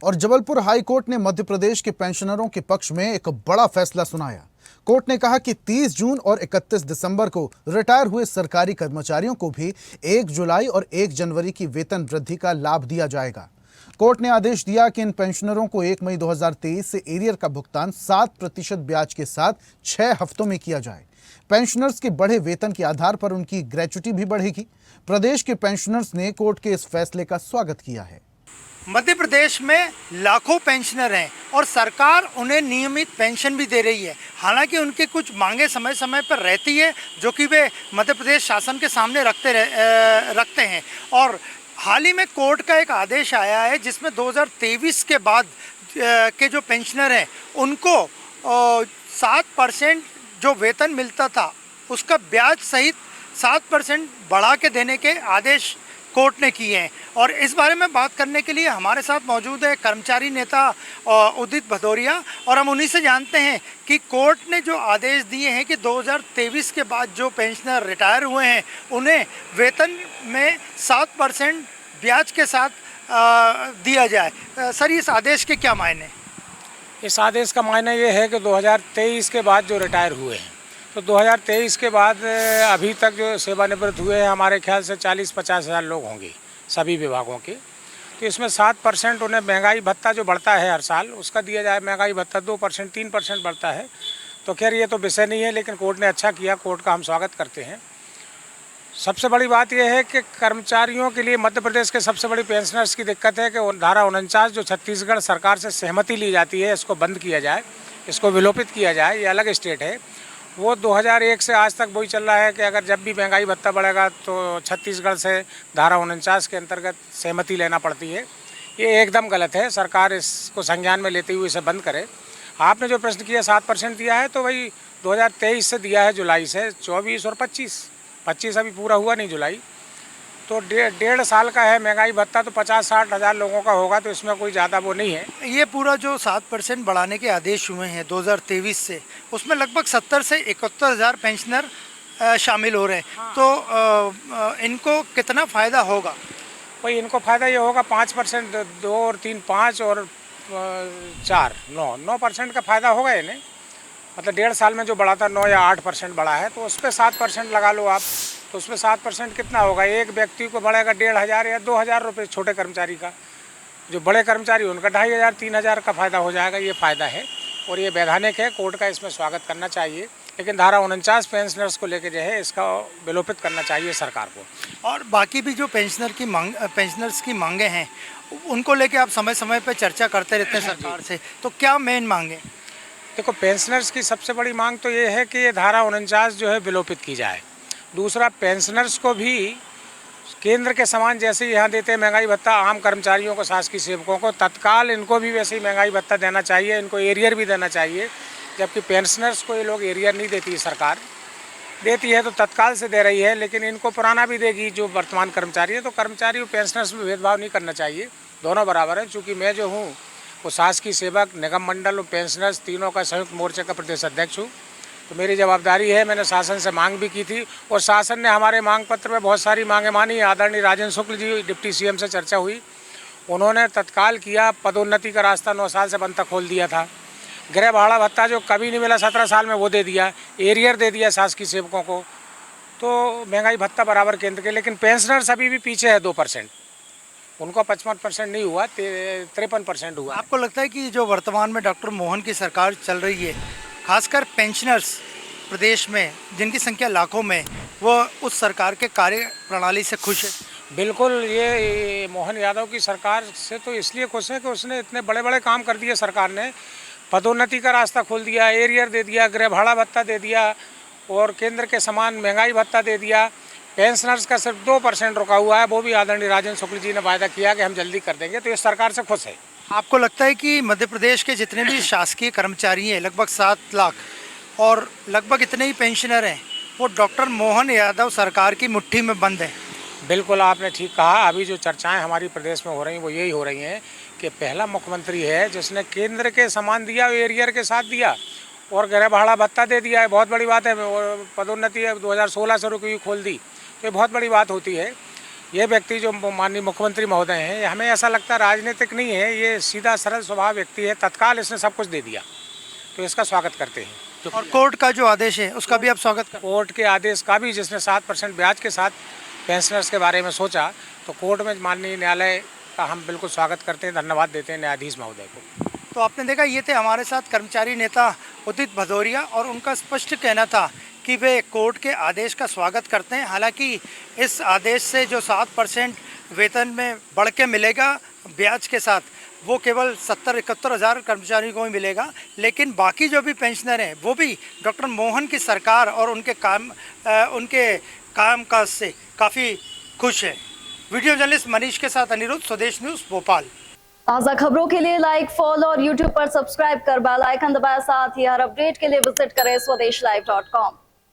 और Jabalpur high court ने मध्य प्रदेश के पेंशनरों के पक्ष में एक बड़ा फैसला सुनाया। कोर्ट ने कहा कि 30 जून और 31 दिसंबर को रिटायर हुए सरकारी कर्मचारियों को भी 1 जुलाई और 1 जनवरी की वेतन वृद्धि का लाभ दिया जाएगा। कोर्ट ने आदेश दिया कि इन पेंशनरों को 1 मई 2023 से एरियर का भुगतान 7% ब्याज के साथ 6 हफ्तों में किया जाए। पेंशनर्स के बढ़े वेतन के आधार पर उनकी ग्रेच्युटी भी बढ़ेगी। प्रदेश के पेंशनर्स ने कोर्ट के इस फैसले का स्वागत किया है। मध्य प्रदेश में लाखों पेंशनर हैं और सरकार उन्हें नियमित पेंशन भी दे रही है। हालांकि उनके कुछ मांगे समय समय पर रहती है जो कि वे मध्य प्रदेश शासन के सामने रखते हैं। और हाल ही में कोर्ट का एक आदेश आया है जिसमें 2023 के बाद के जो पेंशनर हैं उनको 7% जो वेतन मिलता था उसका ब्याज सहित 7% बढ़ा के देने के आदेश कोर्ट ने किए हैं। और इस बारे में बात करने के लिए हमारे साथ मौजूद है कर्मचारी नेता उदित भदौरिया, और हम उन्हीं से जानते हैं कि कोर्ट ने जो आदेश दिए हैं कि 2023 के बाद जो पेंशनर रिटायर हुए हैं उन्हें वेतन में 7% ब्याज के साथ दिया जाए। सर, इस आदेश के क्या मायने? इस आदेश का मायने ये है कि 2023 के बाद जो रिटायर हुए हैं तो 2023 के बाद अभी तक जो सेवानिवृत्त हुए हैं हमारे ख्याल से 40-50 हज़ार लोग होंगे सभी विभागों के। तो इसमें 7% उन्हें महंगाई भत्ता जो बढ़ता है हर साल उसका दिया जाए। महंगाई भत्ता 2%, 3% बढ़ता है। तो खैर ये तो विषय नहीं है, लेकिन कोर्ट ने अच्छा किया, कोर्ट का हम स्वागत करते हैं। सबसे बड़ी बात यह है कि कर्मचारियों के लिए मध्य प्रदेश के सबसे बड़ी पेंशनर्स की दिक्कत है कि धारा 49 जो छत्तीसगढ़ सरकार से सहमति ली जाती है इसको बंद किया जाए, इसको विलोपित किया जाए। ये अलग स्टेट है। वो 2001 से आज तक वही चल रहा है कि अगर जब भी महंगाई भत्ता बढ़ेगा तो छत्तीसगढ़ से धारा 49 के अंतर्गत सहमति लेना पड़ती है। ये एकदम गलत है। सरकार इसको संज्ञान में लेते हुए इसे बंद करे। आपने जो प्रश्न किया 7% दिया है तो वही 2023 से दिया है, जुलाई से 24 और 25 अभी पूरा हुआ नहीं जुलाई। तो 1.5 साल का है महंगाई भत्ता, तो 50-60 हज़ार लोगों का होगा, तो इसमें कोई ज़्यादा वो नहीं है। ये पूरा जो 7% बढ़ाने के आदेश हुए हैं 2023 से, उसमें लगभग 70 से 71 हज़ार पेंशनर शामिल हो रहे हैं। हाँ। तो इनको कितना फ़ायदा होगा? भाई इनको फ़ायदा ये होगा 5%, 2 और 3 5 और 4 9% का फ़ायदा होगा इन्हें। मतलब 1.5 साल में जो बढ़ा था 9 या 8% बढ़ा है, तो उस पर 7% लगा लो आप, तो उसमें 7% कितना होगा? एक व्यक्ति को बढ़ेगा 1,500 या 2,000 रुपये छोटे कर्मचारी का। जो बड़े कर्मचारी उनका 2,500 3,000 का फ़ायदा हो जाएगा। ये फ़ायदा है और ये वैधानिक है। कोर्ट का इसमें स्वागत करना चाहिए, लेकिन धारा 49 पेंशनर्स को लेकर जो है इसका विलोपित करना चाहिए सरकार को। और बाकी भी जो पेंशनर्स की मांगे हैं उनको लेके आप समय समय पर चर्चा करते रहते हैं सरकार से, तो क्या मेन मांगे? देखो, पेंशनर्स की सबसे बड़ी मांग तो ये है कि ये धारा 49 जो है विलोपित की जाए। दूसरा, पेंशनर्स को भी केंद्र के समान जैसे यहाँ देते हैं महंगाई भत्ता आम कर्मचारियों को, शासकीय सेवकों को, तत्काल इनको भी वैसे ही महंगाई भत्ता देना चाहिए। इनको एरियर भी देना चाहिए, जबकि पेंशनर्स को ये लोग एरियर नहीं देती है। सरकार देती है तो तत्काल से दे रही है, लेकिन इनको पुराना भी देगी जो वर्तमान कर्मचारी है। तो कर्मचारी और पेंशनर्स में भेदभाव नहीं करना चाहिए, दोनों बराबर है। चूँकि मैं जो हूँ वो शासकीय सेवक, निगम मंडल और पेंशनर्स तीनों का संयुक्त मोर्चे का प्रदेश अध्यक्ष हूँ, तो मेरी जवाबदारी है। मैंने शासन से मांग भी की थी और शासन ने हमारे मांग पत्र में बहुत सारी मांगें मानी। आदरणीय राजेंद्र शुक्ल जी, डिप्टी सीएम से चर्चा हुई, उन्होंने तत्काल किया। पदोन्नति का रास्ता 9 साल से बंद तक खोल दिया था। गृह भाड़ा भत्ता जो कभी नहीं मिला 17 साल में वो दे दिया। एरियर दे दिया शासकीय सेवकों को। तो महंगाई भत्ता बराबर केंद्र के, लेकिन पेंशनर्स अभी भी पीछे है 2%। उनको 55% नहीं हुआ, 53% हुआ। आपको लगता है कि जो वर्तमान में डॉक्टर मोहन की सरकार चल रही है, खासकर पेंशनर्स प्रदेश में जिनकी संख्या लाखों में, वो उस सरकार के कार्य प्रणाली से खुश है? बिल्कुल। ये मोहन यादव की सरकार से तो इसलिए खुश है कि उसने इतने बड़े बड़े काम कर दिए। सरकार ने पदोन्नति का रास्ता खोल दिया, एरियर दे दिया, गृह भाड़ा भत्ता दे दिया और केंद्र के समान महंगाई भत्ता दे दिया। पेंशनर्स का सिर्फ 2% रुका हुआ है, वो भी आदरणीय राजेंद्र शुक्ल जी ने वायदा किया कि हम जल्दी कर देंगे। तो इस सरकार से खुश है। आपको लगता है कि मध्य प्रदेश के जितने भी शासकीय कर्मचारी हैं, लगभग 7 लाख, और लगभग इतने ही पेंशनर हैं, वो डॉक्टर मोहन यादव सरकार की मुट्ठी में बंद है? बिल्कुल, आपने ठीक कहा। अभी जो चर्चाएं हमारी प्रदेश में हो रही हैं वो यही हो रही हैं कि पहला मुख्यमंत्री है जिसने केंद्र के समान दिया, एरियर के साथ दिया और गृह भाड़ा भत्ता दे दिया है। बहुत बड़ी बात है। और पदोन्नति 2016 से रुकी हुई खोल दी, तो ये बहुत बड़ी बात होती है। ये व्यक्ति जो माननीय मुख्यमंत्री महोदय हैं, हमें ऐसा लगता है राजनीतिक नहीं है, ये सीधा सरल स्वभाव व्यक्ति है। तत्काल इसने सब कुछ दे दिया, तो इसका स्वागत करते हैं। और कोर्ट का जो आदेश है उसका भी आप स्वागत करें। कोर्ट के आदेश का भी, जिसने 7% ब्याज के साथ पेंशनर्स के बारे में सोचा, तो कोर्ट में माननीय न्यायालय का हम बिल्कुल स्वागत करते हैं, धन्यवाद देते हैं न्यायाधीश महोदय को। तो आपने देखा, ये थे हमारे साथ कर्मचारी नेता उदित भदौरिया, और उनका स्पष्ट कहना था कि वे कोर्ट के आदेश का स्वागत करते हैं। हालांकि इस आदेश से जो 7% वेतन में बढ़ के मिलेगा ब्याज के साथ, वो केवल 70-71 हज़ार कर्मचारियों को ही मिलेगा, लेकिन बाकी जो भी पेंशनर हैं वो भी डॉक्टर मोहन की सरकार और उनके कामकाज से काफ़ी खुश हैं। वीडियो जर्नलिस्ट मनीष के साथ अनिरुद्ध, स्वदेश न्यूज़, भोपाल। ताज़ा खबरों के लिए लाइक, फॉलो और यूट्यूब पर सब्सक्राइब कर बेल आइकन दबाएं। साथ ही हर अपडेट के लिए विजिट करें स्वदेशलाइव.com।